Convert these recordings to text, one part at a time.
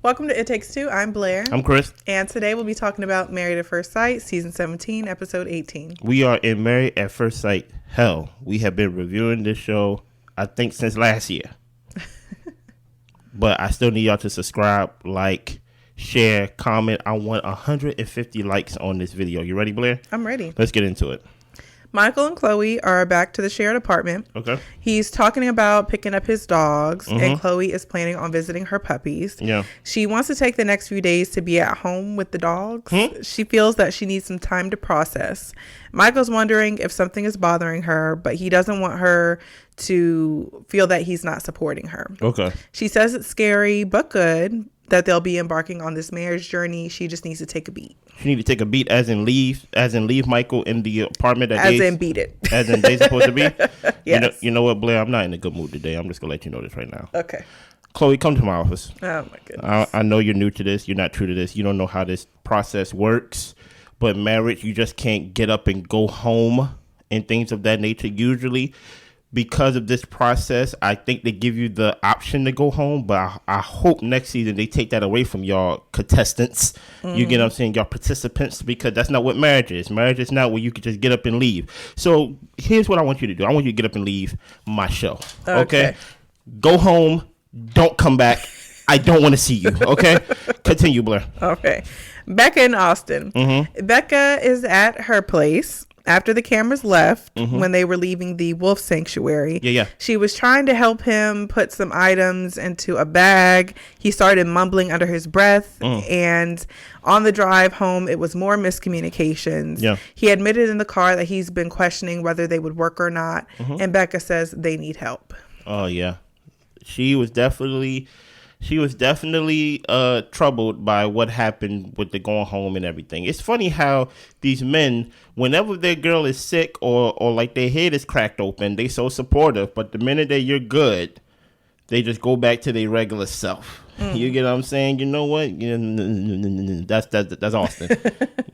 Welcome to It Takes Two. I'm Blair. I'm Chris. And today we'll be talking about Married at First Sight, Season 17, Episode 18. We are in Married at First Sight hell. We have been reviewing this show, I think, since last year. But I still need y'all to subscribe, like, share, comment. I want 150 likes on this video. You ready, Blair? I'm ready. Let's get into it. Michael and Chloe are back to the shared apartment. Okay. He's talking about picking up his dogs, and Chloe is planning on visiting her puppies. Yeah. She wants to take the next few days to be at home with the dogs. She feels that she needs some time to process. Michael's wondering if something is bothering her, but he doesn't want her to feel that he's not supporting her. Okay. She says it's scary, but good that they'll be embarking on this marriage journey. She just needs to take a beat. You need to take a beat as in leave Michael in the apartment that beat it. As in they're supposed to be? Yes. You know what, Blair? I'm not in a good mood today. I'm just going to let you know this right now. Okay. Chloe, come to my office. Oh, my goodness. I know you're new to this. You're not true to this. You don't know how this process works. But marriage, you just can't get up and go home and things of that nature. Usually, because of this process, I think they give you the option to go home, but I hope next season they take that away from y'all contestants. You get what I'm saying? Y'all participants, because that's not what marriage is. Marriage is not where you can just get up and leave. So here's what I want you to do. I want you to get up and leave my show. Okay? Go home. Don't come back. I don't want to see you. Okay? Continue, Blair. Okay. Becca and Austin. Becca is at her place after the cameras left when they were leaving the wolf sanctuary. Yeah. She was trying to help him put some items into a bag. He started mumbling under his breath. And on the drive home, it was more miscommunications. Yeah. He admitted in the car that he's been questioning whether they would work or not. And Becca says they need help. Oh, yeah. She was definitely troubled by what happened with the going home and everything. It's funny how these men, whenever their girl is sick or like their head is cracked open, they so supportive. But the minute that you're good, they just go back to their regular self. You get what I'm saying? You know what? That's Austin.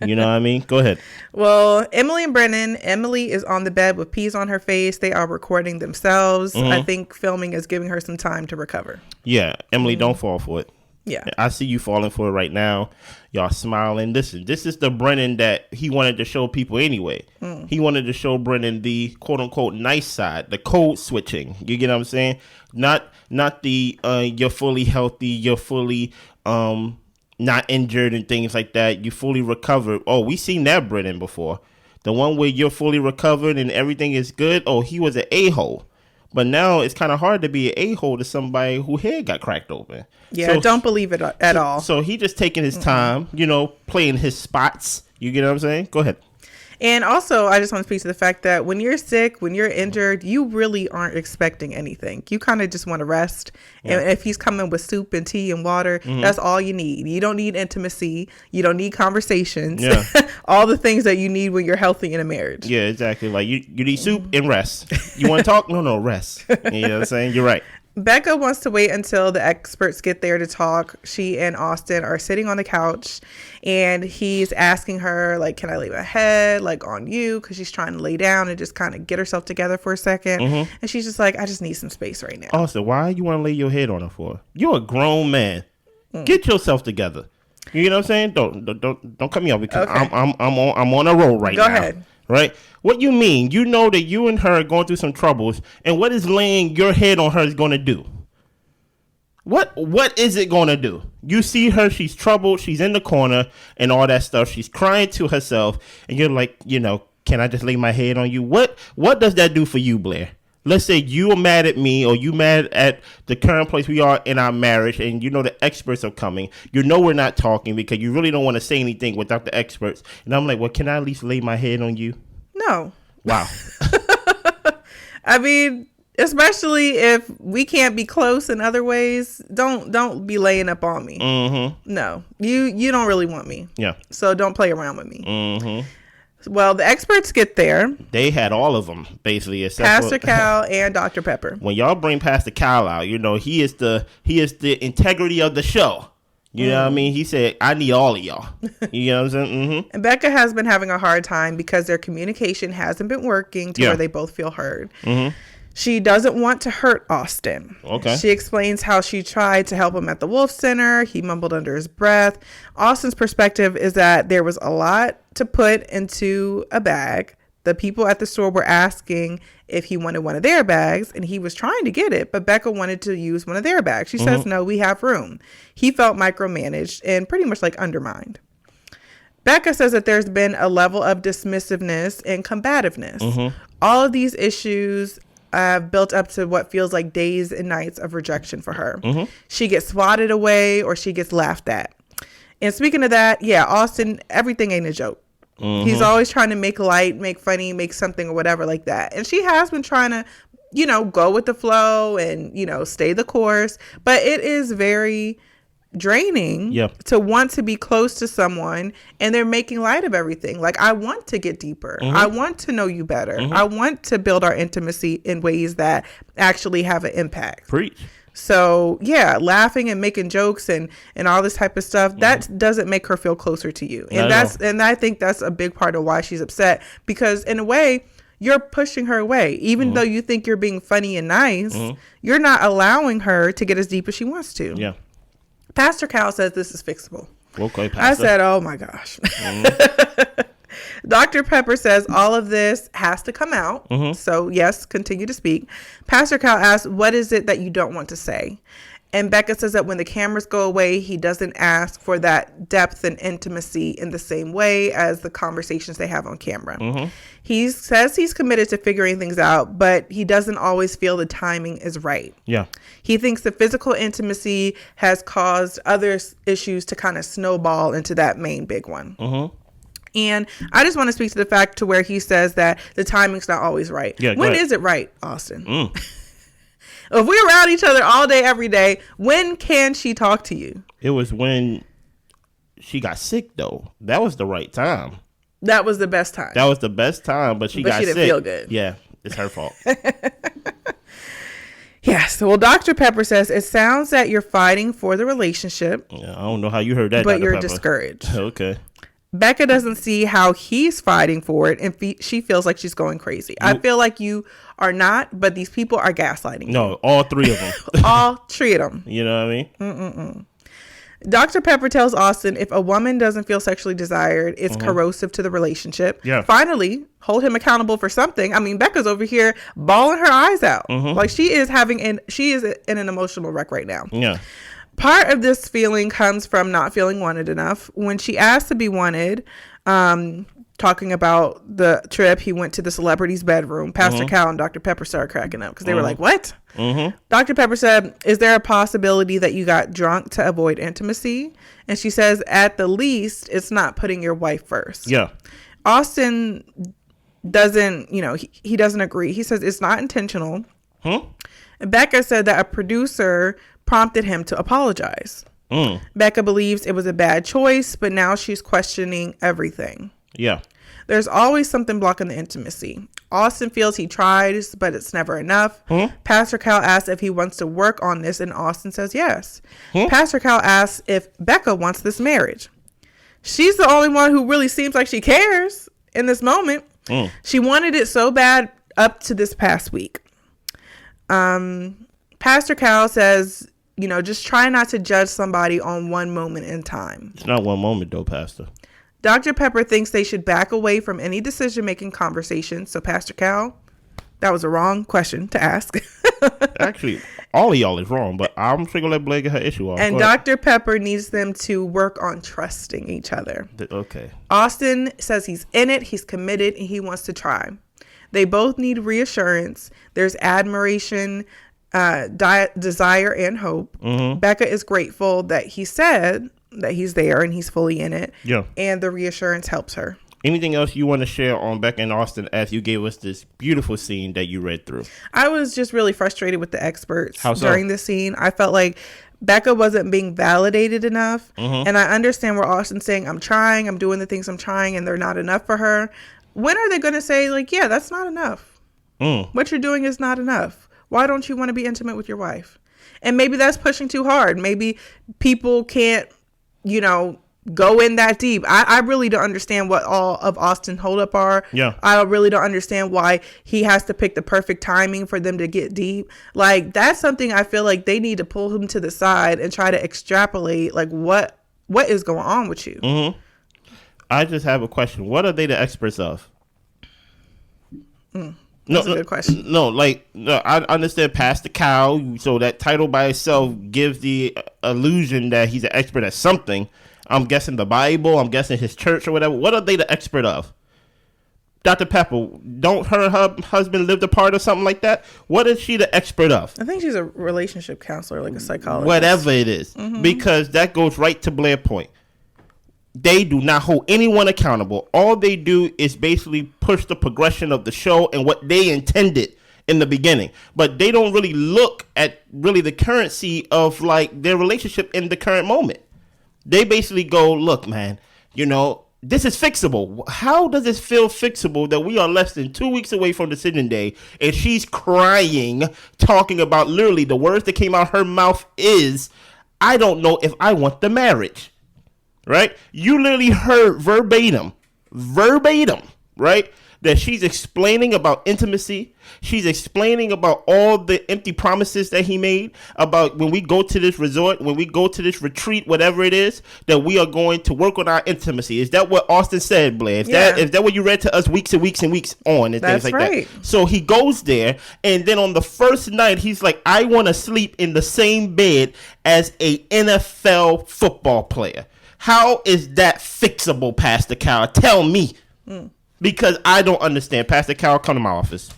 You know what I mean? Go ahead. Well, Emily and Brennan. Emily is on the bed with peas on her face. They are recording themselves. I think filming is giving her some time to recover. Yeah. Emily, don't fall for it. Yeah. I see you falling for it right now. Y'all smiling. This is the Brennan that he wanted to show people anyway. He wanted to show Brennan the quote unquote nice side, the code switching. You get what I'm saying? Not the you're fully healthy, you're fully not injured and things like that. You fully recovered. Oh, we seen that Brennan before. The one where you're fully recovered and everything is good. Oh, he was an a-hole. But now it's kind of hard to be an a-hole to somebody who head got cracked open. Yeah, so, don't believe it at all. So he just taking his time, playing his spots. You get what I'm saying? Go ahead. And also, I just want to speak to the fact that when you're sick, when you're injured, you really aren't expecting anything. You kind of just want to rest. Yeah. And if he's coming with soup and tea and water, that's all you need. You don't need intimacy. You don't need conversations. Yeah. All the things that you need when you're healthy in a marriage. Yeah, exactly. Like you need soup and rest. You want to talk? No, rest. You know what I'm saying? You're right. Becca wants to wait until the experts get there to talk. She and Austin are sitting on the couch and he's asking her, like, can I lay my head, like, on you? Because she's trying to lay down and just kind of get herself together for a second. And she's just like, I just need some space right now. Austin, why you want to lay your head on her for? You're a grown man. Get yourself together. You know what I'm saying? Don't cut me off because I'm on a roll right now. Go ahead. Right? What you mean? You know that you and her are going through some troubles, and what is laying your head on her is going to do? What is it going to do? You see her, she's troubled, she's in the corner, and all that stuff. She's crying to herself, and you're like, can I just lay my head on you? What does that do for you, Blair? Let's say you are mad at me or you mad at the current place we are in our marriage and the experts are coming. We're not talking because you really don't want to say anything without the experts. And I'm like, well, can I at least lay my head on you? No. Wow. I mean, especially if we can't be close in other ways, don't be laying up on me. No, you don't really want me. Yeah. So don't play around with me. Well, the experts get there. They had all of them, basically, except Pastor Cal and Dr. Pepper. When y'all bring Pastor Cal out, he is the integrity of the show. You know what I mean? He said, I need all of y'all. You know what I'm saying? And Becca has been having a hard time because their communication hasn't been working to where they both feel heard. She doesn't want to hurt Austin. Okay. She explains how she tried to help him at the Wolf Center. He mumbled under his breath. Austin's perspective is that there was a lot to put into a bag. The people at the store were asking if he wanted one of their bags, and he was trying to get it, but Becca wanted to use one of their bags. She says, no, we have room. He felt micromanaged and pretty much like undermined. Becca says that there's been a level of dismissiveness and combativeness. All of these issues built up to what feels like days and nights of rejection for her. She gets swatted away or she gets laughed at. And speaking of that, yeah, Austin, everything ain't a joke. He's always trying to make light, make funny, make something or whatever like that. And she has been trying to, you know, go with the flow and, you know, stay the course. But it is very draining to want to be close to someone and they're making light of everything. Like, I want to get deeper. I want to know you better. I want to build our intimacy in ways that actually have an impact. Preach. So yeah, laughing and making jokes and all this type of stuff, that doesn't make her feel closer to you. And I think that's a big part of why she's upset, because in a way you're pushing her away. Even though you think you're being funny and nice, you're not allowing her to get as deep as she wants to. Yeah. Pastor Cal says this is fixable. Okay, Pastor. I said, oh my gosh. Dr. Pepper says all of this has to come out. So yes, continue to speak. Pastor Cal asks, what is it that you don't want to say? And Becca says that when the cameras go away, he doesn't ask for that depth and intimacy in the same way as the conversations they have on camera. He says he's committed to figuring things out, but he doesn't always feel the timing is right. Yeah. He thinks the physical intimacy has caused other issues to kind of snowball into that main big one. And I just want to speak to the fact to where he says that the timing's not always right. Yeah, when is it right, Austin? If we're around each other all day, every day, when can she talk to you? It was when she got sick, though. That was the right time. That was the best time. That was the best time, but she got sick. But she didn't feel good. Yeah, it's her fault. Yes. Well, Dr. Pepper says, it sounds that you're fighting for the relationship. Yeah, I don't know how you heard that, but Dr. you're Pepper. discouraged. Okay. Becca doesn't see how he's fighting for it, and she feels like she's going crazy. I feel like you are not, but these people are gaslighting you. No, all three of them. All three of them. You know what I mean? Dr. Pepper tells Austin if a woman doesn't feel sexually desired, it's corrosive to the relationship. Yeah. Finally, hold him accountable for something. I mean, Becca's over here bawling her eyes out. Like she is in an emotional wreck right now. Yeah. Part of this feeling comes from not feeling wanted enough. When she asked to be wanted, talking about the trip, he went to the celebrity's bedroom. Pastor Cal and Dr. Pepper started cracking up because they were like, what? Dr. Pepper said, is there a possibility that you got drunk to avoid intimacy? And she says, at the least, it's not putting your wife first. Yeah. Austin doesn't, he doesn't agree. He says it's not intentional. And Becca said that a producer prompted him to apologize. Becca believes it was a bad choice, but now she's questioning everything. Yeah. There's always something blocking the intimacy. Austin feels he tries, but it's never enough. Pastor Cal asks if he wants to work on this, and Austin says yes. Pastor Cal asks if Becca wants this marriage. She's the only one who really seems like she cares in this moment. She wanted it so bad up to this past week. Pastor Cal says, just try not to judge somebody on one moment in time. It's not one moment, though, Pastor. Dr. Pepper thinks they should back away from any decision-making conversation. So, Pastor Cal, that was a wrong question to ask. Actually, all of y'all is wrong, but I'm still going to let Blake get her issue off. And Dr. Pepper needs them to work on trusting each other. Okay. Austin says he's in it, he's committed, and he wants to try. They both need reassurance. There's admiration, desire, and hope. Becca is grateful that he said that he's there and he's fully in it. Yeah. And the reassurance helps her. Anything else you want to share on Becca and Austin as you gave us this beautiful scene that you read through? I was just really frustrated with the experts during the scene. I felt like Becca wasn't being validated enough. And I understand where Austin's saying, I'm trying, I'm doing the things I'm trying, and they're not enough for her. When are they going to say, like, yeah, that's not enough? What you're doing is not enough. Why don't you want to be intimate with your wife? And maybe that's pushing too hard. Maybe people can't, go in that deep. I really don't understand what all of Austin holdup are. Yeah. I really don't understand why he has to pick the perfect timing for them to get deep. Like, that's something I feel like they need to pull him to the side and try to extrapolate, like, what is going on with you. Mm-hmm. I just have a question. What are they the experts of? That's a good question. No, I understand Pastor Cal, so that title by itself gives the illusion that he's an expert at something. I'm guessing the Bible, I'm guessing his church or whatever. What are they the expert of? Dr. Pepper, don't her husband live apart or something like that? What is she the expert of? I think she's a relationship counselor, like a psychologist. Whatever it is. Mm-hmm. Because that goes right to Blair Point. They do not hold anyone accountable. All they do is basically push the progression of the show and what they intended in the beginning. But they don't really look at really the currency of like their relationship in the current moment. They basically go, look, man, you know, this is fixable. How does this feel fixable that we are less than 2 weeks away from decision day and she's crying, talking about literally the words that came out her mouth is, I don't know if I want the marriage. Right? You literally heard verbatim, right? That she's explaining about intimacy. She's explaining about all the empty promises that he made about when we go to this resort, when we go to this retreat, whatever it is, that we are going to work on our intimacy. Is that what Austin said, Blair? Is that what you read to us weeks and weeks and weeks on and things like that? So he goes there, and then on the first night, he's like, I want to sleep in the same bed as a NFL football player. How is that fixable, Pastor Cal? Tell me. Because I don't understand. Pastor Cal, come to my office.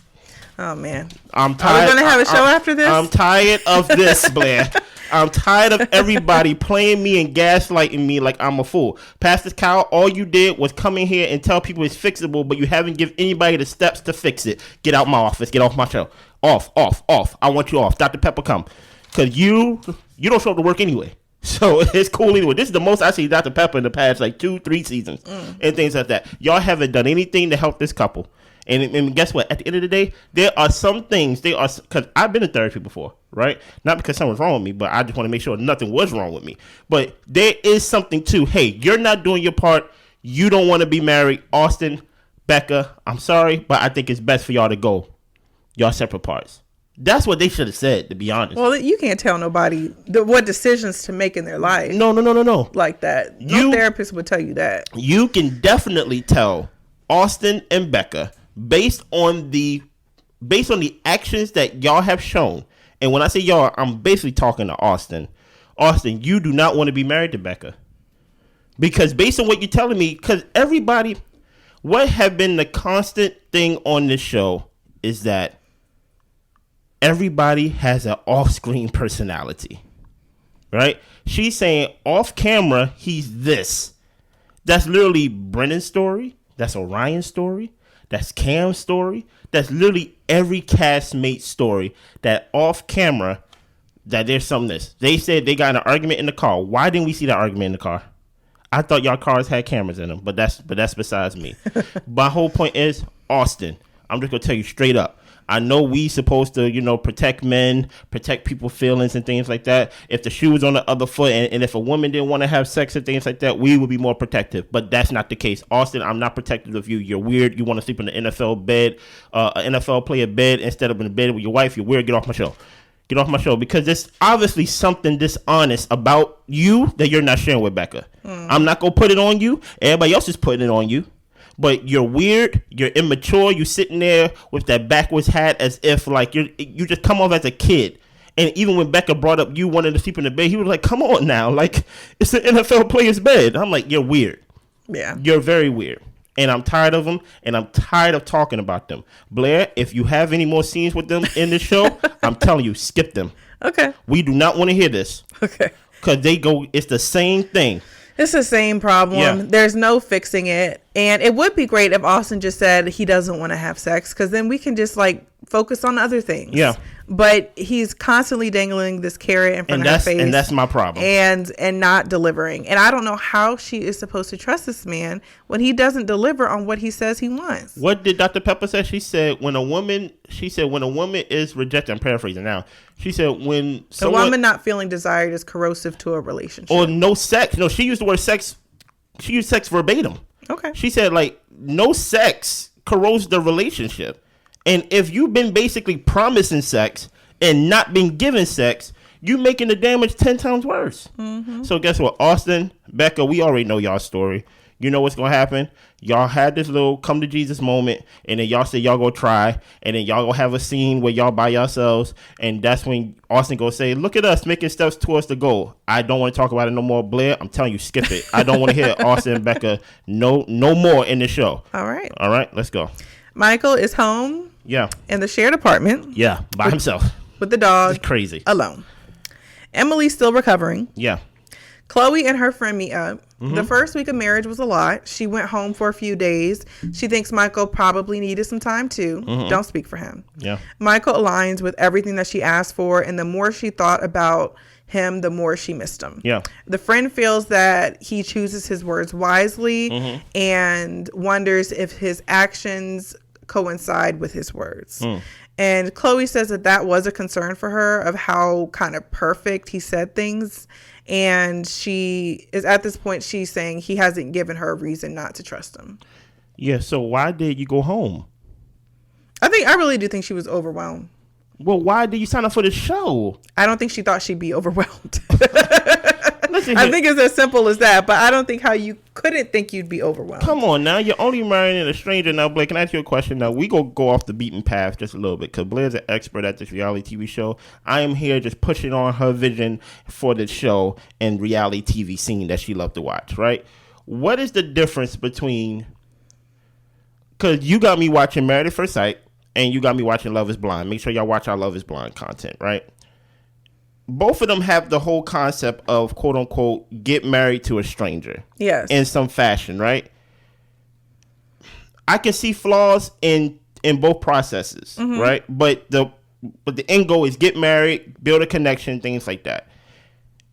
Oh, man. I'm tired. Are we going to have a show after this? I'm tired of this, Blair. I'm tired of everybody playing me and gaslighting me like I'm a fool. Pastor Cal, all you did was come in here and tell people it's fixable, but you haven't given anybody the steps to fix it. Get out my office. Get off my show. Off. I want you off. Dr. Pepper, come. Because you don't show up to work anyway. So it's cool anyway. This is the most I see Dr. Pepper in the past like 2-3 seasons and things like that. Y'all haven't done anything to help this couple. And guess what? At the end of the day, there are some things because I've been in therapy before, right? Not because something's wrong with me, but I just want to make sure nothing was wrong with me. But there is something to, hey, you're not doing your part. You don't want to be married. Austin, Becca, I'm sorry, but I think it's best for y'all to go. Y'all separate parts. That's what they should have said, to be honest. Well, you can't tell nobody what decisions to make in their life. No. Like that. No therapist would tell you that. You can definitely tell Austin and Becca based on the actions that y'all have shown. And when I say y'all, I'm basically talking to Austin. Austin, you do not want to be married to Becca. Because based on what you're telling me, because everybody, what have been the constant thing on this show is that everybody has an off-screen personality, right? She's saying off camera, he's this. That's literally Brennan's story. That's Orion's story. That's Cam's story. That's literally every castmate's story that off camera, that there's something this. They said they got in an argument in the car. Why didn't we see that argument in the car? I thought y'all cars had cameras in them, but that's besides me. My whole point is, Austin, I'm just going to tell you straight up. I know we supposed to, protect men, protect people's feelings and things like that. If the shoe was on the other foot and if a woman didn't want to have sex and things like that, we would be more protective. But that's not the case. Austin, I'm not protective of you. You're weird. You want to sleep in the NFL bed, an NFL player bed instead of in the bed with your wife. You're weird. Get off my show. Get off my show, because there's obviously something dishonest about you that you're not sharing with Becca. I'm not going to put it on you. Everybody else is putting it on you. But you're weird, you're immature, you sitting there with that backwards hat as if like you just come off as a kid. And even when Becca brought up you wanting to sleep in the bed, he was like, come on now, like it's an NFL player's bed. I'm like, you're weird. Yeah. You're very weird. And I'm tired of them, and I'm tired of talking about them. Blair, if you have any more scenes with them in this show, I'm telling you, skip them. Okay. We do not want to hear this. Okay. Because it's the same thing. It's the same problem. Yeah. There's no fixing it. And it would be great if Austin just said he doesn't want to have sex, because then we can just like focus on other things. Yeah. But he's constantly dangling this carrot in front of her face. And that's my problem. And not delivering. And I don't know how she is supposed to trust this man when he doesn't deliver on what he says he wants. What did Dr. Pepper say? She said when a woman is rejected, I'm paraphrasing now. She said when a woman not feeling desired is corrosive to a relationship. Or no sex. No, she used the word sex She used sex verbatim. Okay. She said, like, no sex corrodes the relationship. And if you've been basically promising sex and not been given sex, you making the damage 10 times worse. Mm-hmm. So guess what? Austin, Becca, we already know y'all's story. You know what's going to happen. Y'all had this little come to Jesus moment, and then y'all said y'all go try, and then y'all going to have a scene where y'all by yourselves, and that's when Austin go say, look at us making steps towards the goal. I don't want to talk about it no more, Blair. I'm telling you, skip it. I don't want to hear Austin and Becca no more in the show. All right. All right, let's go. Michael is home. Yeah. In the shared apartment. Yeah, by himself. With the dog. It's crazy. Alone. Emily's still recovering. Yeah. Chloe and her friend meet up. Mm-hmm. The first week of marriage was a lot. She went home for a few days. She thinks Michael probably needed some time too. Mm-hmm. Don't speak for him. Yeah. Michael aligns with everything that she asked for, and the more she thought about him, the more she missed him. Yeah. The friend feels that he chooses his words wisely and wonders if his actions coincide with his words. And Chloe says that was a concern for her, of how kind of perfect he said things. And she is at this point, she's saying he hasn't given her a reason not to trust him. Yeah. So why did you go home? I really do think she was overwhelmed. Well, why did you sign up for the show? I don't think she thought she'd be overwhelmed. Listen I here. think it's as simple as that, but I don't think how you couldn't think you'd be overwhelmed. Come on now, you're only marrying a stranger. Now, Blake, can I ask you a question? Now, we go off the beaten path just a little bit, because Blair's an expert at this reality TV show. I am here just pushing on her vision for the show and reality TV scene that she loved to watch, right? What is the difference between, because you got me watching Married at First Sight, and you got me watching Love is Blind. Make sure y'all watch our Love is Blind content, right? Both of them have the whole concept of, quote unquote, get married to a stranger. Yes. In some fashion, right? I can see flaws in both processes, right? But the end goal is get married, build a connection, things like that.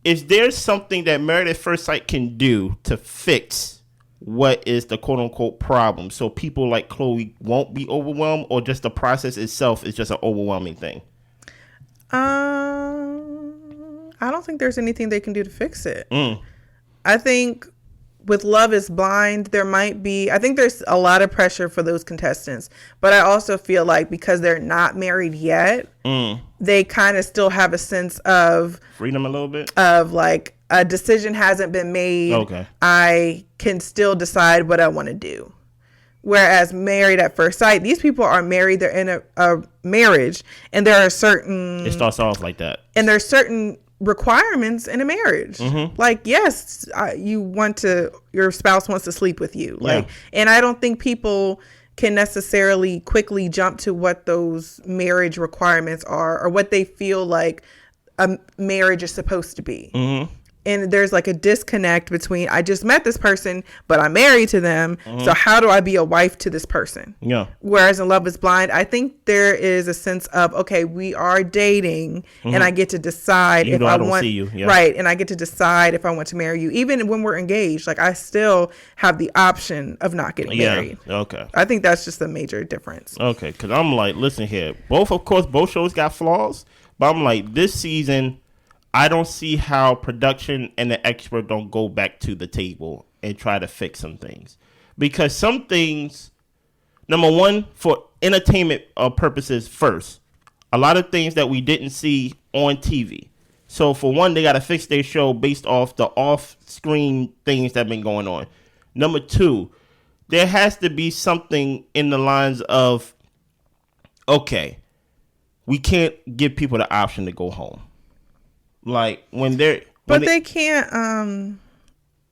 Is there something that Married at First Sight can do to fix what is the quote unquote problem, so people like Chloe won't be overwhelmed, or just the process itself is just an overwhelming thing? I don't think there's anything they can do to fix it. I think with Love is Blind, I think there's a lot of pressure for those contestants, but I also feel like because they're not married yet, they kind of still have a sense of freedom, a little bit of like, a decision hasn't been made. Okay. I can still decide what I want to do. Whereas Married at First Sight, these people are married. They're in a marriage, and there are certain. It starts off like that. And there's certain requirements in a marriage. Like, yes, your spouse wants to sleep with you. Like, and I don't think people can necessarily quickly jump to what those marriage requirements are, or what they feel like a marriage is supposed to be. And there's like a disconnect between, I just met this person, but I'm married to them. So how do I be a wife to this person? Yeah. Whereas in Love is Blind, I think there is a sense of, okay, we are dating, and I get to decide if I want, see you. Yeah. Right. And I get to decide if I want to marry you. Even when we're engaged, like, I still have the option of not getting married. Okay. I think that's just a major difference. Okay. Cause I'm like, listen here, both shows got flaws, but I'm like, this season, I don't see how production and the expert don't go back to the table and try to fix some things. Because some things, number one, for entertainment purposes first, a lot of things that we didn't see on TV. So for one, they got to fix their show based off the off-screen things that have been going on. Number two, there has to be something in the lines of, okay, we can't give people the option to go home. Like they can't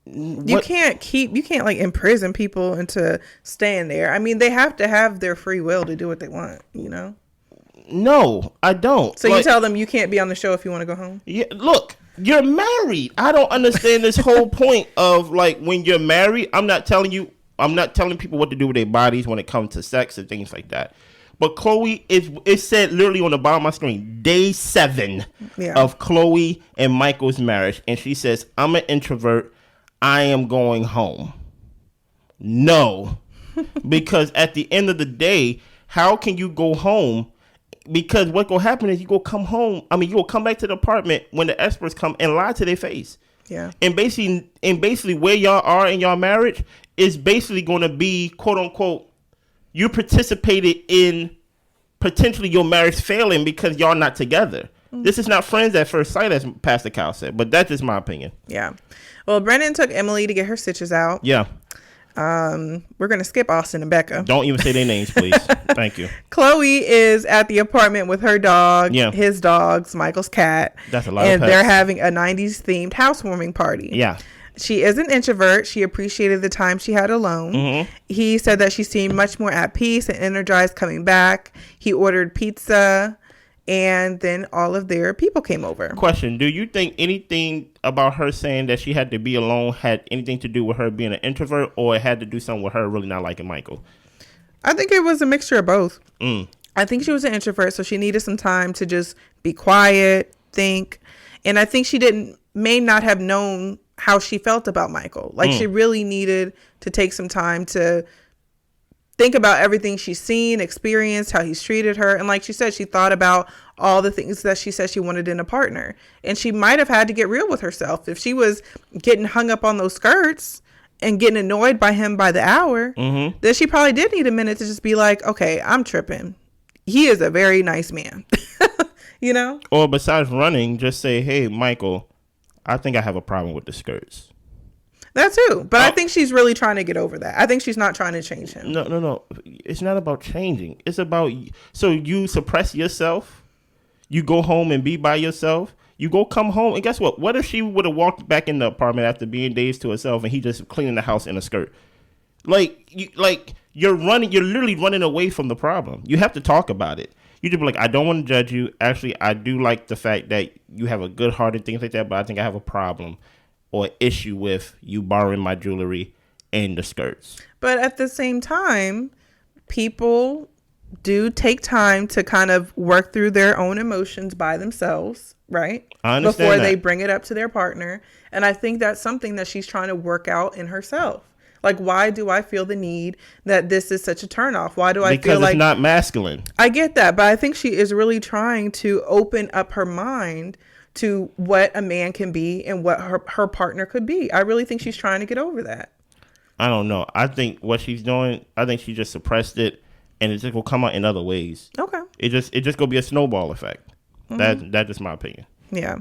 you can't like imprison people into staying there. I mean, they have to have their free will to do what they want, you know? No, I don't. So you tell them you can't be on the show if you want to go home? Yeah, look, you're married. I don't understand this whole point of, like, when you're married, I'm not telling people what to do with their bodies when it comes to sex and things like that. But Chloe, it said literally on the bottom of my screen, day 7 of Chloe and Michael's marriage. And she says, I'm an introvert. I am going home. No. Because at the end of the day, how can you go home? Because what will happen is you go come back to the apartment when the experts come and lie to their face. Yeah. And basically where y'all are in y'all marriage is basically going to be, quote unquote, you participated in potentially your marriage failing because y'all not together. This is not friends at first sight, as Pastor Cal said, but that's just my opinion. Yeah. Well, Brennan took Emily to get her stitches out. Yeah. We're going to skip Austin and Becca. Don't even say their names, please. Thank you. Chloe is at the apartment with her dog, Yeah. his dogs, Michael's cat. That's a lot and of pets. they're having a 90s themed housewarming party. Yeah. She is an introvert. She appreciated the time she had alone. Mm-hmm. He said that she seemed much more at peace and energized coming back. He ordered pizza, and then all of their people came over. Question: do you think anything about her saying that she had to be alone had anything to do with her being an introvert, or it had to do something with her really not liking Michael? I think it was a mixture of both. I think she was an introvert, so she needed some time to just be quiet, think. And I think she may not have known how she felt about Michael. Like she really needed to take some time to think about everything she's seen, experienced, how he's treated her. And like she said, she thought about all the things that she said she wanted in a partner. And she might have had to get real with herself. If she was getting hung up on those skirts and getting annoyed by him by the hour, then she probably did need a minute to just be like, okay, I'm tripping. He is a very nice man. You know? Or besides running, just say, hey, Michael, I think I have a problem with the skirts. That too. But I think she's really trying to get over that. I think she's not trying to change him. No. It's not about changing. It's about, so you suppress yourself. You go home and be by yourself. You go come home. And guess what? What if she would have walked back in the apartment after being days to herself and he just cleaning the house in a skirt? You're literally running away from the problem. You have to talk about it. You just be like, I don't want to judge you. Actually, I do like the fact that you have a good heart and things like that, but I think I have a problem or issue with you borrowing my jewelry and the skirts. But at the same time, people do take time to kind of work through their own emotions by themselves, right? I understand before that. they bring it up to their partner. And I think that's something that she's trying to work out in herself. Like, why do I feel the need that this is such a turnoff? Why do I feel like... Because it's not masculine. I get that, but I think she is really trying to open up her mind to what a man can be and what her partner could be. I really think she's trying to get over that. I don't know. I think what she's doing, I think she just suppressed it, and it just will come out in other ways. Okay. It just gonna be a snowball effect. That's just my opinion. Yeah.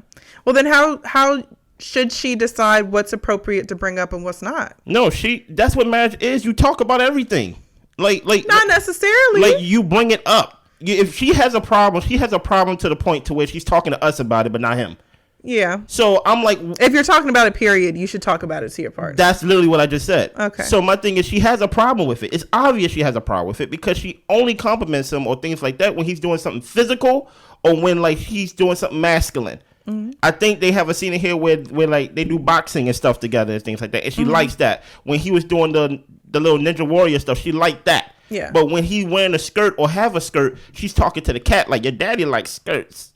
Well, then how should she decide what's appropriate to bring up and what's not? No, that's what marriage is. You talk about everything. Like not necessarily. Like you bring it up. If she has a problem, she has a problem to the point to where she's talking to us about it, but not him. Yeah. So I'm like, if you're talking about it, period, you should talk about it to your partner. That's literally what I just said. Okay. So my thing is, she has a problem with it. It's obvious she has a problem with it because she only compliments him or things like that when he's doing something physical or when like he's doing something masculine. I think they have a scene in here where like they do boxing and stuff together and things like that, and she likes that. When he was doing the little Ninja Warrior stuff, she liked that. Yeah. But when he wearing a skirt or have a skirt, she's talking to the cat like, your daddy likes skirts.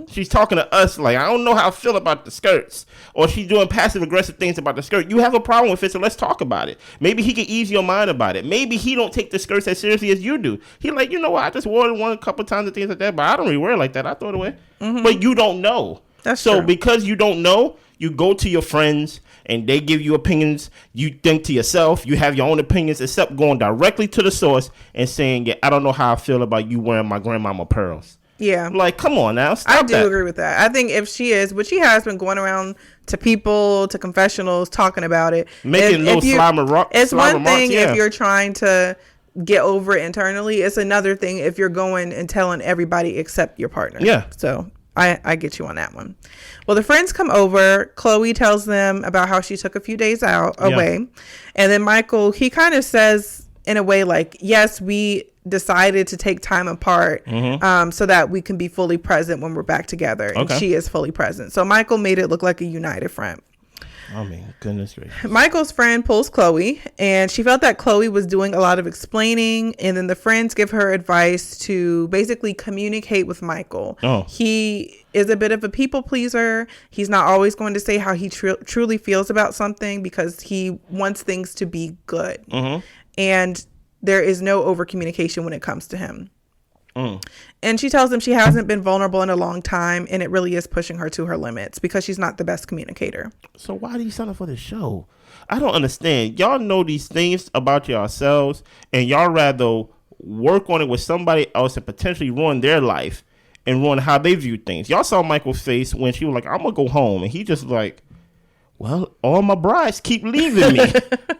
She's talking to us like, I don't know how I feel about the skirts. Or she's doing passive aggressive things about the skirt. You have a problem with it, so let's talk about it. Maybe he can ease your mind about it. Maybe he don't take the skirts as seriously as you do. He like, you know what, I just wore it a couple times and things like that, but I don't really wear it like that. I throw it away. But you don't know. That's so true. Because you don't know, you go to your friends and they give you opinions. You think to yourself, you have your own opinions, except going directly to the source and saying, yeah, I don't know how I feel about you wearing my grandmama pearls. Yeah. Like, come on now. Stop I do that. agree with that. I think if she is, which she has been going around to people, to confessionals, talking about it. Making little slime remarks. It's one thing yeah. if you're trying to get over it internally. It's another thing if you're going and telling everybody except your partner. Yeah. So I get you on that one. Well, the friends come over. Chloe tells them about how she took a few days away. And then Michael, he kind of says in a way like, yes, we decided to take time apart so that we can be fully present when we're back together. And she is fully present. So Michael made it look like a united front. I mean, goodness gracious. Michael's friend pulls Chloe, and she felt that Chloe was doing a lot of explaining, and then the friends give her advice to basically communicate with Michael. He is a bit of a people pleaser. He's not always going to say how he truly feels about something because he wants things to be good. And there is no over communication when it comes to him. And she tells him she hasn't been vulnerable in a long time, and it really is pushing her to her limits because she's not the best communicator. So why do you sign up for this show? I don't understand. Y'all know these things about yourselves, and y'all rather work on it with somebody else and potentially ruin their life and ruin how they view things. Y'all saw Michael's face when she was like, I'm going to go home. And he just like, well, all my brides keep leaving me.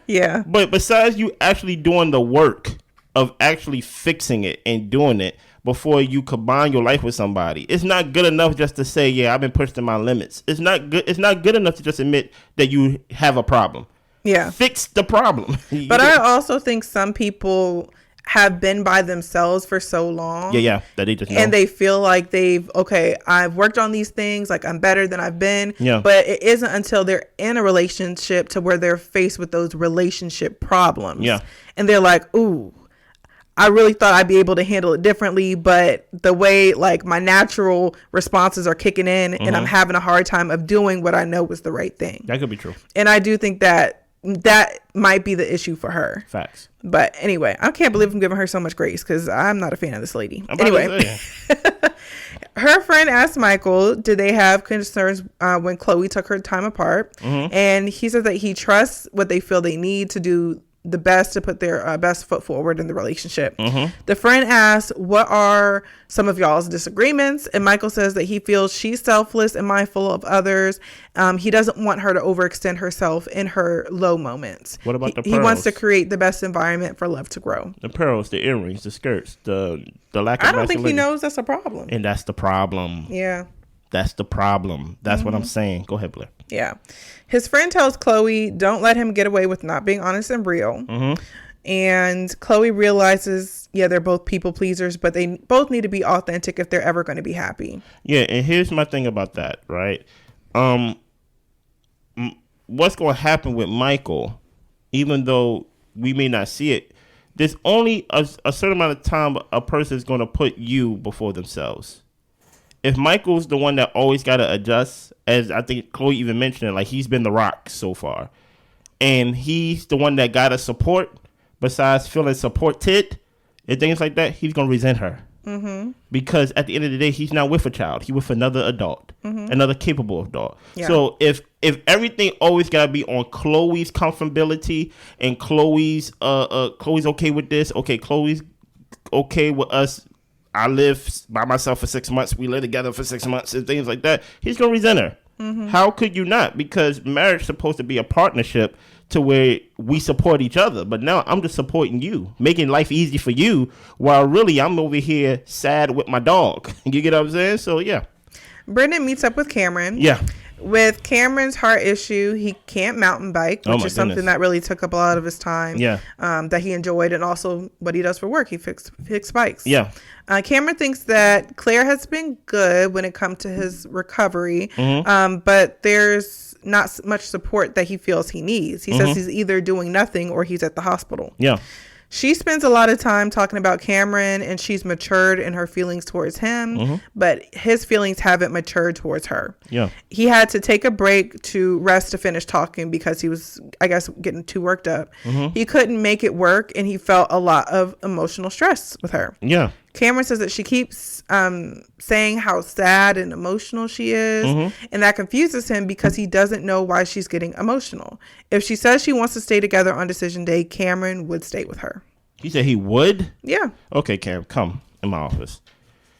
Yeah. But besides you actually doing the work of actually fixing it and doing it before you combine your life with somebody, it's not good enough just to say, yeah, I've been pushed to my limits. It's not good. It's not good enough to just admit that you have a problem. Yeah. Fix the problem. But I also think some people have been by themselves for so long. Yeah. That they just know. And they feel like I've worked on these things, like I'm better than I've been. Yeah. But it isn't until they're in a relationship to where they're faced with those relationship problems. Yeah. And they're like, ooh, I really thought I'd be able to handle it differently, but the way like my natural responses are kicking in and I'm having a hard time of doing what I know was the right thing. That could be true. And I do think that might be the issue for her. Facts. But anyway, I can't believe I'm giving her so much grace because I'm not a fan of this lady. Anyway, her friend asked Michael, did they have concerns when Chloe took her time apart? And he said that he trusts what they feel they need to do the best to put their best foot forward in the relationship. The friend asks, what are some of y'all's disagreements? And Michael says that he feels she's selfless and mindful of others. He doesn't want her to overextend herself in her low moments. What about the pearls? He wants to create the best environment for love to grow. The pearls, the earrings, the skirts, the lack of I don't think he masculinity. knows that's a problem. And that's the problem. Yeah. That's the problem. That's what I'm saying. Go ahead, Blair. Yeah. His friend tells Chloe, don't let him get away with not being honest and real. And Chloe realizes, yeah, they're both people pleasers, but they both need to be authentic if they're ever going to be happy. Yeah, and here's my thing about that, right? What's going to happen with Michael, even though we may not see it, there's only a certain amount of time a person is going to put you before themselves. If Michael's the one that always got to adjust, as I think Chloe even mentioned it, like he's been the rock so far, and he's the one that got to support, besides feeling supported and things like that, he's going to resent her. Because at the end of the day, he's not with a child. He's with another adult, another capable adult. Yeah. So if everything always got to be on Chloe's comfortability and Chloe's okay with this, okay, Chloe's okay with us, I live by myself for 6 months, we live together for 6 months and things like that, he's going to resent her. How could you not? Because marriage is supposed to be a partnership to where we support each other. But now I'm just supporting you, making life easy for you, while really I'm over here sad with my dog. You get what I'm saying? So, yeah. Brendan meets up with Cameron. Yeah. With Cameron's heart issue, he can't mountain bike, which is something that really took up a lot of his time. Yeah. That he enjoyed, and also what he does for work. He fix bikes. Yeah. Cameron thinks that Claire has been good when it comes to his recovery, but there's not much support that he feels he needs. He says he's either doing nothing or he's at the hospital. Yeah. She spends a lot of time talking about Cameron, and she's matured in her feelings towards him, but his feelings haven't matured towards her. Yeah. He had to take a break to rest to finish talking because he was, I guess, getting too worked up. He couldn't make it work, and he felt a lot of emotional stress with her. Yeah. Cameron says that she keeps saying how sad and emotional she is, and that confuses him because he doesn't know why she's getting emotional. If she says she wants to stay together on decision day, Cameron would stay with her. He said he would? Yeah. Okay, Cameron, come in my office.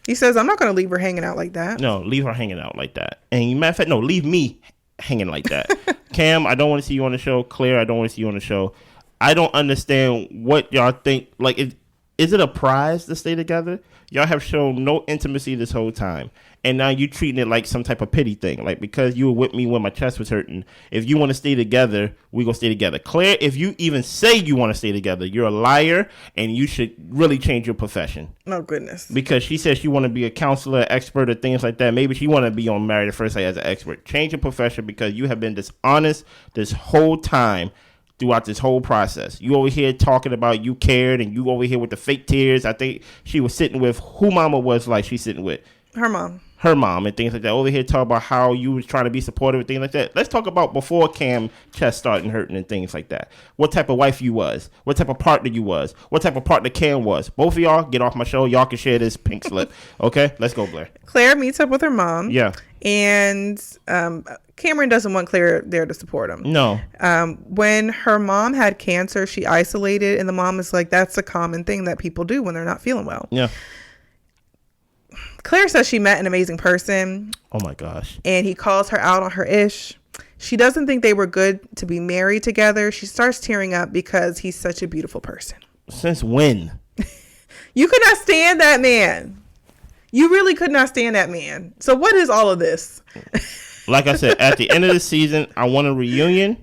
He says, I'm not going to leave her hanging out like that. No, leave her hanging out like that. And matter of fact, no, leave me hanging like that. Cam, I don't want to see you on the show. Claire, I don't want to see you on the show. I don't understand what y'all think. Like, is it a prize to stay together? Y'all have shown no intimacy this whole time. And now you treating it like some type of pity thing. Like, because you were with me when my chest was hurting, if you want to stay together, we going to stay together. Claire, if you even say you want to stay together, you're a liar, and you should really change your profession. Oh, goodness. Because she says she want to be a counselor, expert, or things like that. Maybe she want to be on Married at First Sight as an expert. Change your profession, because you have been dishonest this whole time. Throughout this whole process, you over here talking about you cared, and you over here with the fake tears. I think she was sitting with who mama was like she's sitting with her mom. her mom and things like that. Over here talk about how you was trying to be supportive and things like that. Let's talk about before Cam chest started hurting and things like that. What type of wife you was. What type of partner you was. What type of partner Cam was. Both of y'all, get off my show. Y'all can share this pink slip. Okay? Let's go, Blair. Claire meets up with her mom. Yeah. And Cameron doesn't want Claire there to support him. No. When her mom had cancer, she isolated. And the mom is like, that's a common thing that people do when they're not feeling well. Yeah. Claire says she met an amazing person. Oh my gosh. And he calls her out on her ish. She doesn't think they were good to be married together. She starts tearing up because he's such a beautiful person. Since when? You could not stand that man. You really could not stand that man. So what is all of this? Like I said, at the end of the season, I want a reunion.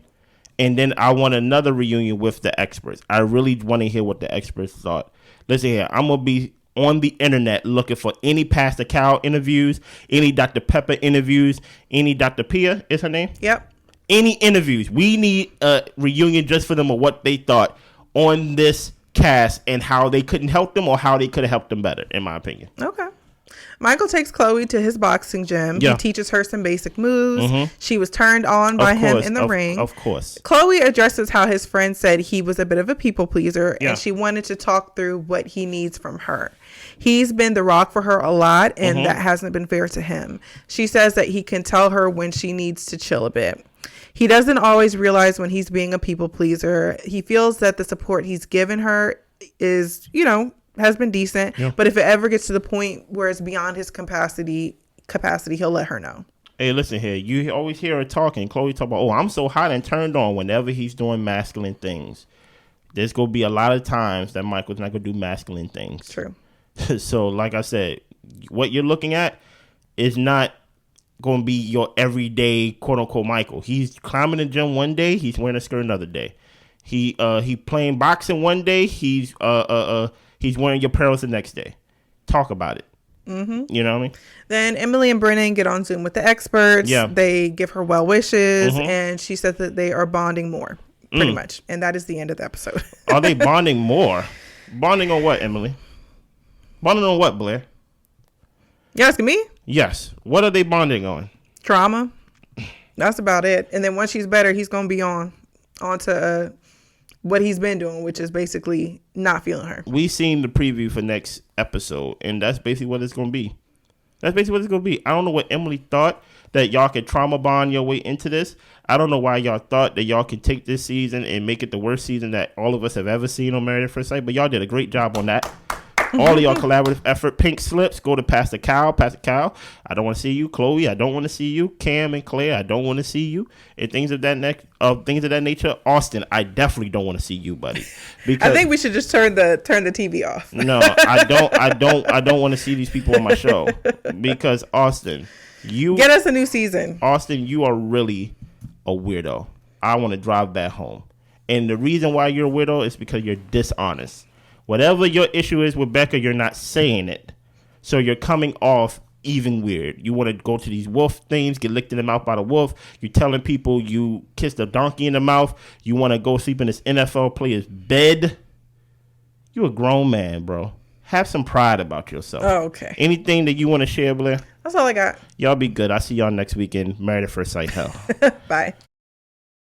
And then I want another reunion with the experts. I really want to hear what the experts thought. Listen here, I'm going to be on the internet looking for any Pastor Cal interviews, any Dr. Pepper interviews, any Dr. Pia is her name? Yep. Any interviews. We need a reunion just for them of what they thought on this cast and how they couldn't help them or how they could have helped them better, in my opinion. Okay. Michael takes Chloe to his boxing gym. Yeah. He teaches her some basic moves. Mm-hmm. She was turned on by him in the ring. Of course. Chloe addresses how his friend said he was a bit of a people pleaser, and she wanted to talk through what he needs from her. He's been the rock for her a lot, and that hasn't been fair to him. She says that he can tell her when she needs to chill a bit. He doesn't always realize when he's being a people pleaser. He feels that the support he's given her is, has been decent. Yeah. But if it ever gets to the point where it's beyond his capacity, he'll let her know. Hey, listen here. You always hear her talking. Chloe talk about, oh, I'm so hot and turned on whenever he's doing masculine things. There's going to be a lot of times that Michael's not going to do masculine things. True. So, like I said, what you're looking at is not going to be your everyday quote-unquote Michael. He's climbing the gym one day. He's wearing a skirt another day. He playing boxing one day. He's wearing your apparel the next day. Talk about it. Mm-hmm. You know what I mean? Then Emily and Brennan get on Zoom with the experts. Yeah. They give her well wishes, and she said that they are bonding more, pretty much. And that is the end of the episode. Are they bonding more? Bonding on what, Emily? Bonding on what, Blair? You asking me? Yes. What are they bonding on? Trauma. That's about it. And then once she's better, he's going to be on to what he's been doing, which is basically not feeling her. We seen the preview for next episode, and that's basically what it's going to be. I don't know what Emily thought, that y'all could trauma bond your way into this. I don't know why y'all thought that y'all could take this season and make it the worst season that all of us have ever seen on Married at First Sight, but y'all did a great job on that. All of y'all collaborative effort. Pink slips. Go to Pastor Cal. Pastor Cal, I don't want to see you. Chloe, I don't want to see you. Cam and Claire, I don't want to see you. And things of that nature. Austin, I definitely don't want to see you, buddy. Because I think we should just turn the TV off. No, I don't want to see these people on my show. Because Austin, you get us a new season. Austin, you are really a weirdo. I want to drive back home. And the reason why you're a weirdo is because you're dishonest. Whatever your issue is with Becca, you're not saying it. So you're coming off even weird. You want to go to these wolf things, get licked in the mouth by the wolf. You're telling people you kissed a donkey in the mouth. You want to go sleep in this NFL player's bed. You're a grown man, bro. Have some pride about yourself. Oh, okay. Anything that you want to share, Blair? That's all I got. Y'all be good. I'll see y'all next weekend. Married at First Sight Hell. Bye.